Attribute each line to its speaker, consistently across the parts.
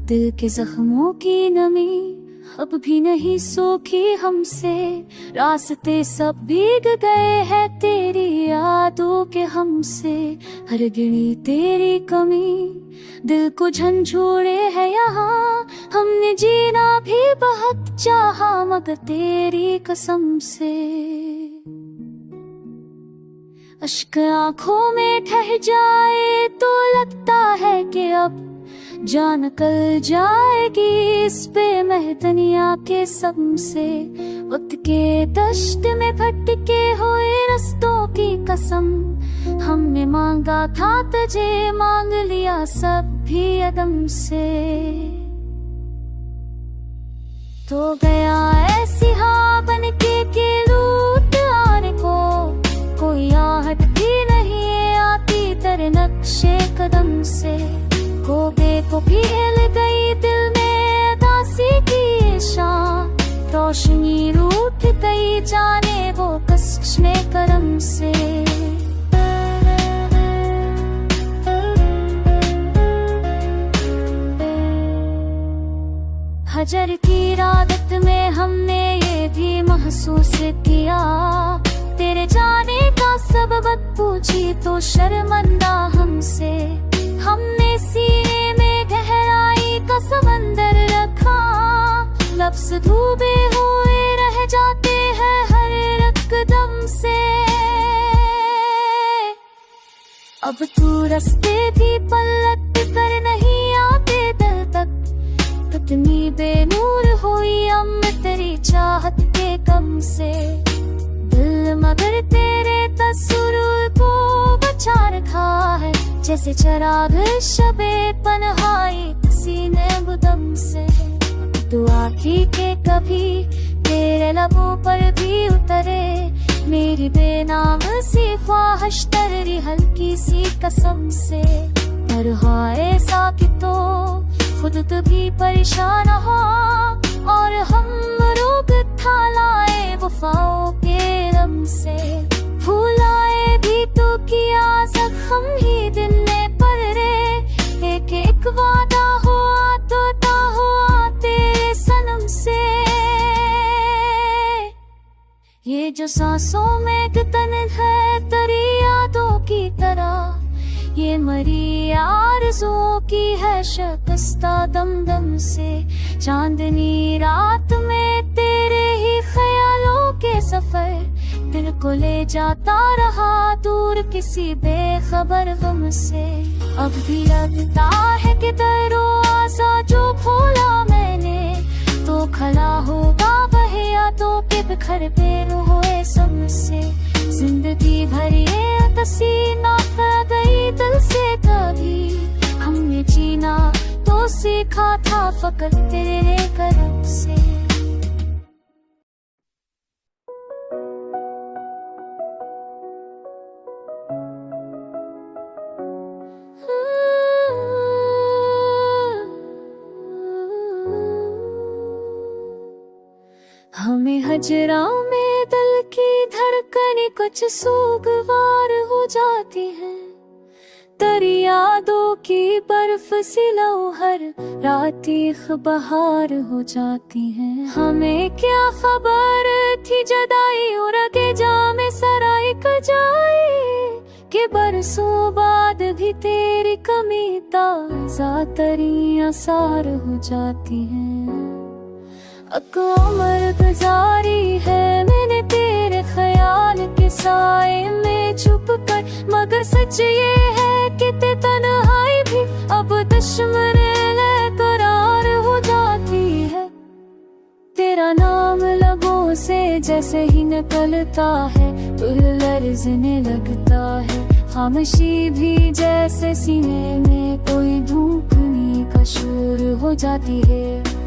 Speaker 1: दिल के जख्मों की नमी अब भी नहीं सोखी हमसे, रास्ते सब भीग गए हैं तेरी यादों के हमसे। हर गिनी तेरी कमी दिल को झंझोड़े है यहाँ, हमने जीना भी बहुत चाहा मगर तेरी कसम से। अश्क आंखों में ठहर जाए तो लगता है कि अब जान कल जाएगी इस पे महदनिया के सम से। वक्त के दश्त में भटके हुए रस्तों की कसम, हमने मांगा था तुझे मांग लिया सब भी अदम से। तो गया ऐसी हाँ बन के लूट आने को, कोई आहट भी नहीं आती तेरे नक्शे कदम से। गोबे को भी हिल गई दिल में दासी की शान, रोशनी रूठ गई जाने वो कश्श में करम से। हजर की रात में हमने ये भी महसूस किया, तेरे जाने का सबब पूछी तो शर्मंदा हमसे। हमने सीने में गहराई का समंदर रखा, लफ्ज़ डूबे हुए रह जाते हैं हर रकदम से। अब तू रास्ते भी पलट कर नहीं आते दिल तक, कितनी बेनूर हुई हम तेरी चाहत के कम से। दिल मगर तेरे तस्वीर को बचा रखा है, जैसे चराग शबे पनहाई सीने बुदम से। दुआ की के कभी तेरे लबों पर भी उतरे मेरी बेनाम सी ख्वाहिश तेरी हल्की सी कसम से। पर हाय साकी तो खुद भी परेशान हो और हम रोग था लाए वफाओं के रम से। भूलाए भी तो किया जख्म ही दिन में पर रे, एक एक वादा हुआ तोता हुआ तेरे सनम से। ये जो सांसों में तन है तेरी यादों की तरह, ये मरी आरज़ुओं की है शिकस्ता दम दम से। चांदनी रात में तेरे ही ख्यालों के सफर, दिल को ले जाता रहा दूर किसी बेखबर गम से। अब भी लगता है कि दरवाज़ा जो खोला मैंने तो खला होगा वह यादों के बिखर पे हुए सम से। जिंदगी भर ये तसीना कर गई दिल से कभी, हमने जीना तो सीखा था फकत तेरे करम से। हमें हजरां में दिल की धड़कनें कुछ सूगवार हो जाती है, तेरी यादों की बर्फ सी लौहर रातीख बहार हो जाती है। हमें क्या खबर थी जदाई और के जामे सराय का जाए, कि बरसों बाद भी तेरी कमी ताज़ा तरी आसार हो जाती है। उम्र गुजारी है मैंने तेरे ख्याल के साए में छुप कर, मगर सच ये है कि ते तन्हाई भी अब दुश्मन करार हो जाती है। तेरा नाम लबों से जैसे ही निकलता है दिल लरज़ने लगता है। खामोशी भी जैसे सीने में कोई धूपनी का शोर हो जाती है।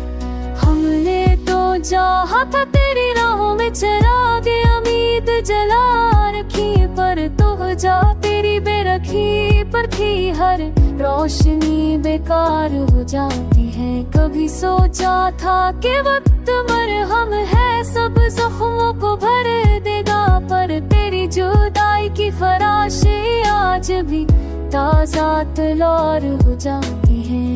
Speaker 1: हमने तो चाहा था तेरी राहों में चिराग उम्मीद जला रखी, पर तो जा तेरी बेरखी पर थी हर रोशनी बेकार हो जाती है। कभी सोचा था कि वक्त मरहम है सब जख्मों को भर देगा, पर तेरी जुदाई की फराशी आज भी ताजा तलवार हो जाती है।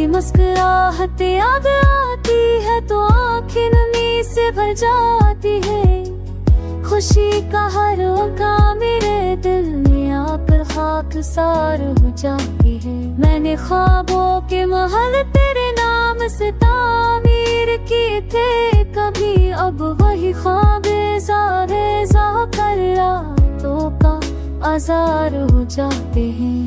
Speaker 1: मुस्कुराहट याद आती है तो आँखें नमी से भर जाती है। खुशी का हर औका मेरे दिल में आकर खाकसार हो जाती है। मैंने ख्वाबों के महल तेरे नाम से तामीर किए थे कभी, अब वही ख्वाब ज़ारे कर रातों का आज़ार हो जाते हैं।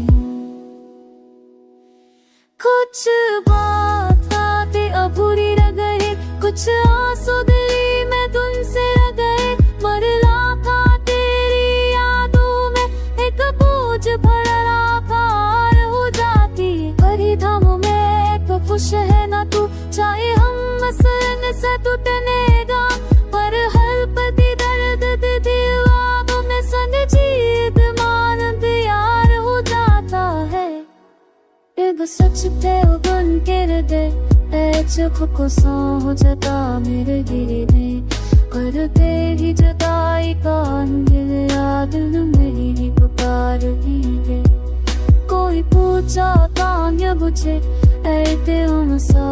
Speaker 1: कुछ बातें अधूरी रह गए, कुछ आंसू दिली में तुमसे रह गए, मरला था तेरी यादों में एक बोझ भरा पार हो जाती। भरी धामों में तो खुश है ना तू, चाहे हम मसन से टूटनेगा, पर हर पति दर्द दिलवादों में संजीद मानंद यार हो जाता है। एक सच थे बन के हृदय चुख को सौ हो जाता मेरे गिरने, पर तेरी जुदाई का दिल याद मेरी पुकार ही है। कोई पूछा कान्य बुझे ऐते हम सा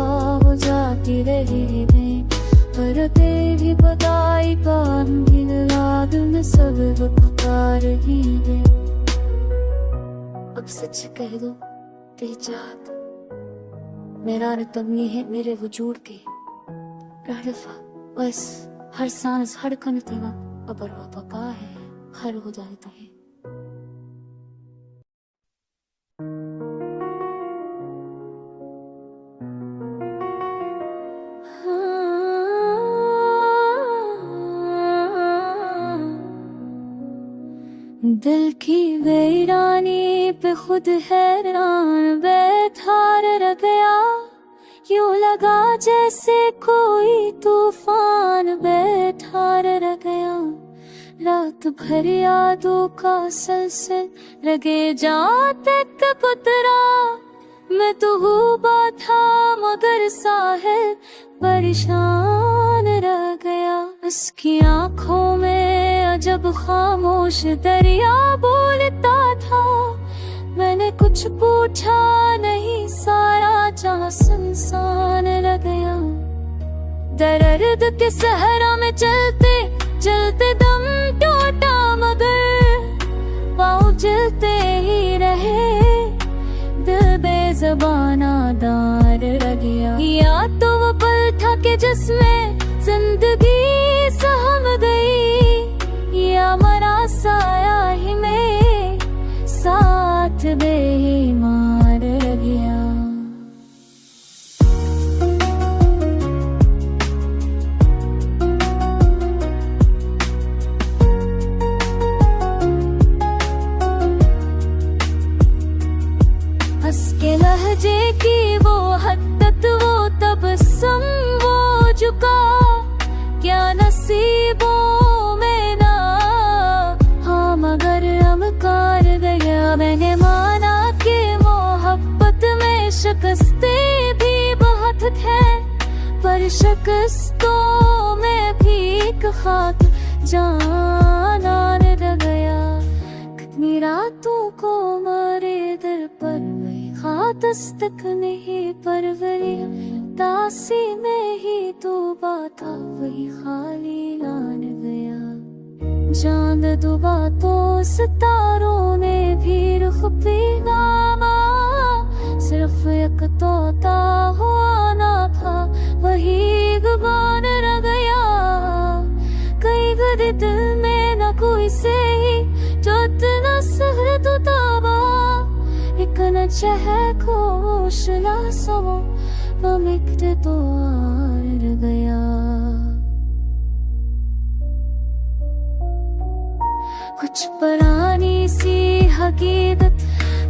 Speaker 1: हो जाती रही है, पर तेरी बधाई का दिल याद में सब पुकार ही है। अब सच कह दो तेरी चाहत मेरा रतन ये है मेरे वजूद के रहफा, बस हर सांस हर कण तेरा अबर बका है हर हो जाता है। दिल की वीरानी पे खुद हैरान बैठा रह गया, यूं लगा जैसे कोई तूफान बैठा रह गया। रात भर यादों का सलसल लगे जाते कब उतरा, मैं तो हुआ था मगर साहिल परेशान रह गया। उसकी आँखों में अजब खामोश दरिया बोलता था, मैंने कुछ पूछा नहीं सारा जहाँ सुनसान रह गया। दर्द के सहरा में चलते चलते दम टूटा मगर पाँव चलते ही रहे, दिल बेज़बाना दार रह गया। या तो वो पल था कि जिसमें जिंदगी सहम गई, या मरा साया ही में साथ बेईमान रह गया। हंस के लहजे की वो हद्दत वो तबस्सुम वो झुका, क्या नसीबों में ना हाँ मगर अमकार गया। मैंने माना कि मोहब्बत में शिकस्तें भी बहुत थे, पर शिकस्तों में भी एक खाक जाना रह गया। कितनी रातों को मरे दर पर वही खातस्तक नहीं परवरी, दासी में ही तो बाता वही खाली लान गया। चांद डूबा तो सितारों ने भी रुख पे नामा, सिर्फ एक तोता हुआ ना था वही गुबान रह गया। कई गद दिल में न कोई से ही जो चहकोश ना समो पमिट तो आर गया कुछ पुरानी सी हकीकत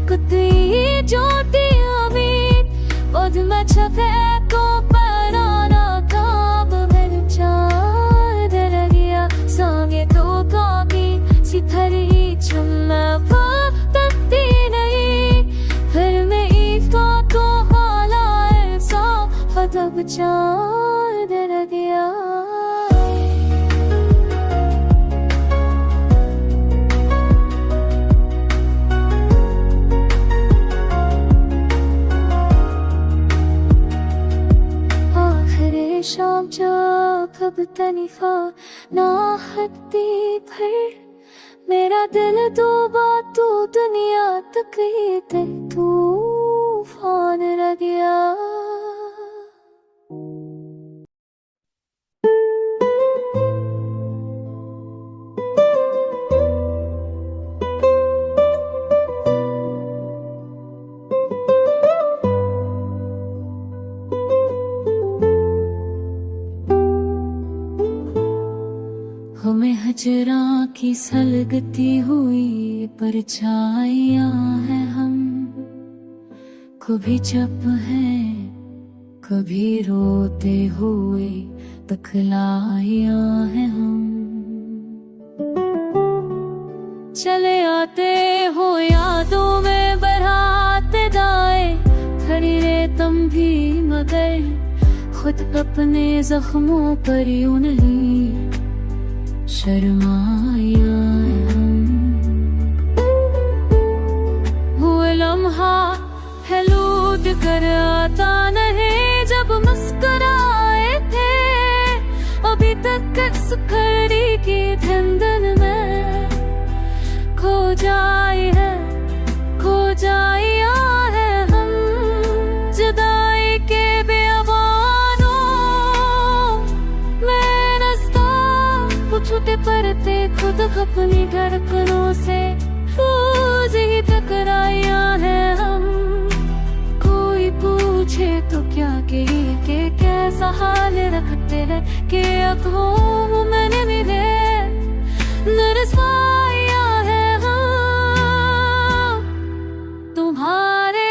Speaker 1: कुतई ज्योति उम्मीद पद में छपे को पराना काब मेरे चार डर गया सांगे तो काकी सिथरी चुम्मा तकती नहीं फिर मैं ईफा को हाला ऐसा फतब चार डर गया शाम जो कब तनिफा ना हटती फिर मेरा दिल डूबा तू दुनिया तक ही तूफान रह गया हमें हजरा की सलगती हुई परछाइयां हैं हम कभी चुप हैं कभी रोते हुए तकलाइयां हैं हम चले आते हो यादों में बरहाते दाए खड़ी रे तुम भी मगर खुद अपने जख्मों पर यूं नहीं शर्माया हुए लम्हा है लूट कर आता नहीं जब मुस्कुराए थे अभी तक इस खड़ी की धंधन में खो जाए है हम जुदाई के बेअबानों में रास्ता छूटे परते खुद अपनी धड़कनों से रोज ही टकराया है हम कोई पूछे तो क्या कहे के कैसा हाल रखते हैं कि आँखों मैंने मिले नरसाया है हम तुम्हारे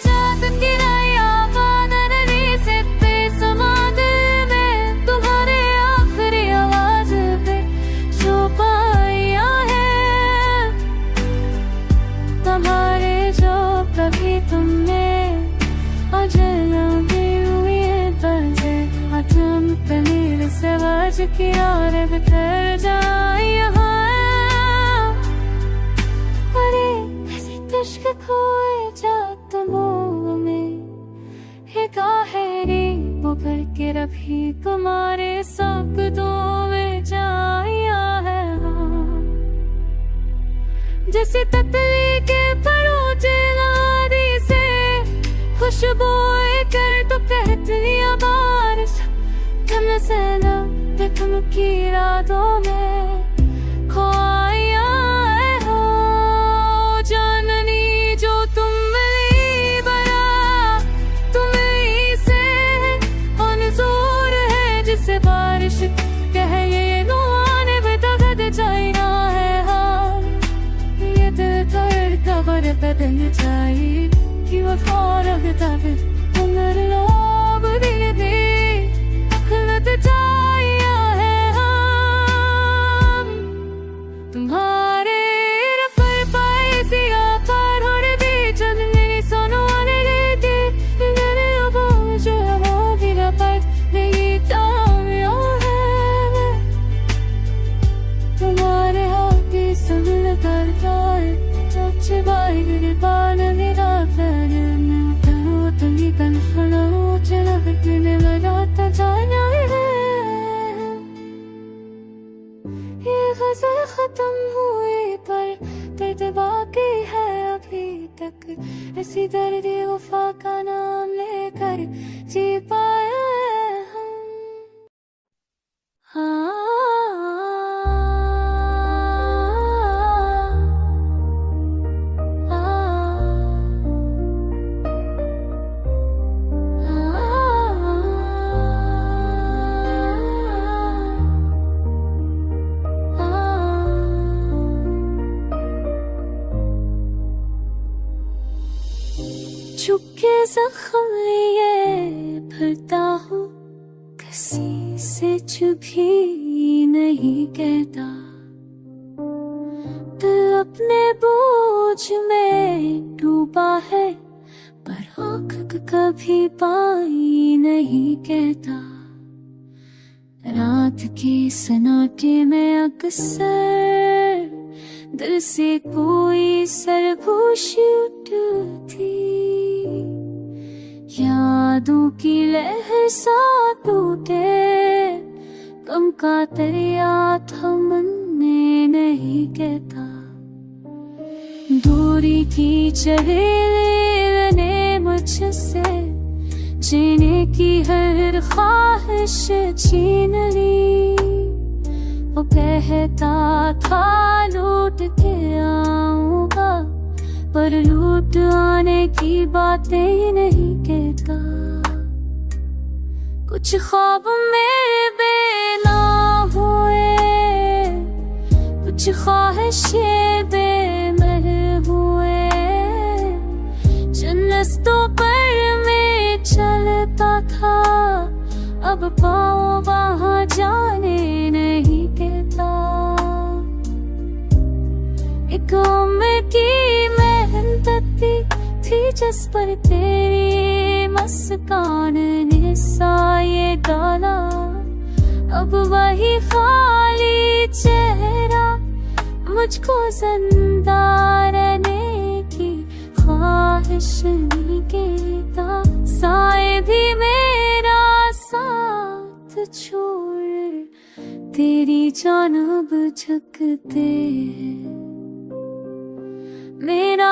Speaker 1: जात गिराया बादल से बेसमा दिल में तुम्हारे आखिरी आवाज पे जो पाया है तुम्हारे जो कभी तुमने अजनबी हुई बजे तुम तनीर से बज की और बिखर जाए यहाँ अरे ऐसी तुश्क खोए जात मोह में है काहेरी मुकर के रफी तुम्हारे सब दो में जाया है जैसे ततली के परोजे नारी से खुशबू कर तो कहती बारिश थम से ना थम की रातों में खोया हो जाननी जो तुम मिली बरा तुम्हें से अनजोर है जिसे बारिश कह ये नो आने बेटा गद जाना है हाँ ये दिल कर कबर बदन चाहिए कि वो लगता है उमर लोग दिल दे अखलत जाया है हम तुम्हारे रफर पाए सिया पार और भी चलने सोनो आने देते मेरे अब जो वो भी रफत नहीं तामिया है तुम्हारे हाथ की सुन करता है चोचे बाई गिरबान निरा खत्म हुए पर दर्द बाकी है अभी तक ऐसी दर्द वफा का नाम लेकर जी पाया है हम हाँ चुपके जख्म लिए भरता हूँ, किसी से चुप ही नहीं कहता। दिल अपने बोझ में डूबा है, पर आँख कभी पानी नहीं कहता। रात के सन्नाटे में अक्सर दिल से कोई सरगोशी उठती, यादों की लहर सा टूटे, गम का दरिया थमने नहीं कहता। दूरी की चढ़े मुझसे, जीने की हर ख्वाहिश छीन ली। वो कहता था लौट के आऊंगा, पर लौट आने की बातें ही नहीं कहता। कुछ ख्वाब मेरे बेना हुए, कुछ ख्वाहिशें बेमह हुए। जिन रस्तों पर मैं चलता था, अब पाँव वहाँ जाने नहीं कहता। एक उम्र की मेहनत थी जिस पर तेरी मुस्कान ने साये डाला, अब वही खाली चेहरा मुझको जिंदा रहने की ख्वाहिश नहीं कहता। साए भी मेरा साथ छोड़ तेरी जानिब झुकते हैं। मेरा